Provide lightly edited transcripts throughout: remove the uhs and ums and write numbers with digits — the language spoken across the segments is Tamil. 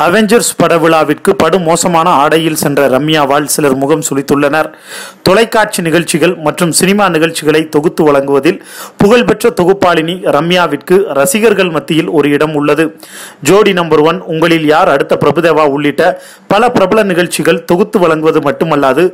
அவெஞ்சர்ஸ் பட விழாவிற்கு படுமோசமான ஆடையில் சென்ற ரம்யாவால் சிலர் முகம் சுளித்துள்ளனர். தொலைக்காட்சி நிகழ்ச்சிகள் மற்றும் சினிமா நிகழ்ச்சிகளை தொகுத்து வழங்குவதில் புகழ்பெற்ற தொகுப்பாளினி ரம்யாவிற்கு ரசிகர்கள் மத்தியில் ஒரு இடம் உள்ளது. ஜோடி நம்பர் 1, உங்களில் யார் அடுத்த பிரபுதேவா உள்ளிட்ட பல பிரபல நிகழ்ச்சிகள் தொகுத்து வழங்குவது மட்டுமல்லாது,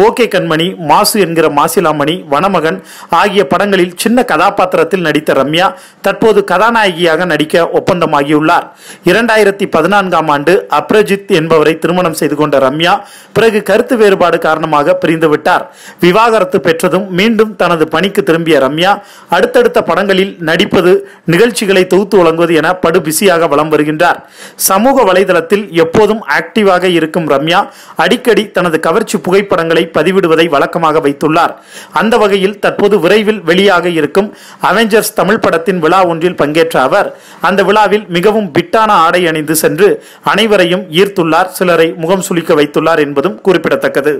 ஓகே கண்மணி, மாசு என்கிற மாசிலாமணி, வனமகன் ஆகிய படங்களில் சின்ன கதாபாத்திரத்தில் நடித்த ரம்யா தற்போது கதாநாயகியாக நடிக்க ஒப்பந்தமாகியுள்ளார். 2014ஆம் ஆண்டு அப்ரஜித் என்பவரை திருமணம் செய்து கொண்ட ரம்யா பிறகு கருத்து வேறுபாடு காரணமாக பிரிந்துவிட்டார். விவாகரத்து பெற்றதும் மீண்டும் தனது பணிக்கு திரும்பிய ரம்யா அடுத்தடுத்த படங்களில் நடிப்பது, நிகழ்ச்சிகளை தொகுத்து வழங்குவது என படு பிஸியாக வலம் வருகின்றார். சமூக வலைதளத்தில் எப்போதும் ஆக்டிவாக இருக்கும் ரம்யா அடிக்கடி தனது கவர்ச்சி புகைப்படங்களை பதிவிடுவதை வழக்கமாக வைத்துள்ளார். அந்த வகையில் தற்போது விரைவில் வெளியாக இருக்கும் அவெஞ்சர்ஸ் தமிழ் படத்தின் விழா ஒன்றில் பங்கேற்ற அவர் அந்த விழாவில் மிகவும் பிட்டான ஆடை அணிந்து சென்று அனைவரையும் ஈர்த்துள்ளார், சிலரை முகம் சுளிக்க வைத்துள்ளார் என்பதும் குறிப்பிடத்தக்கது.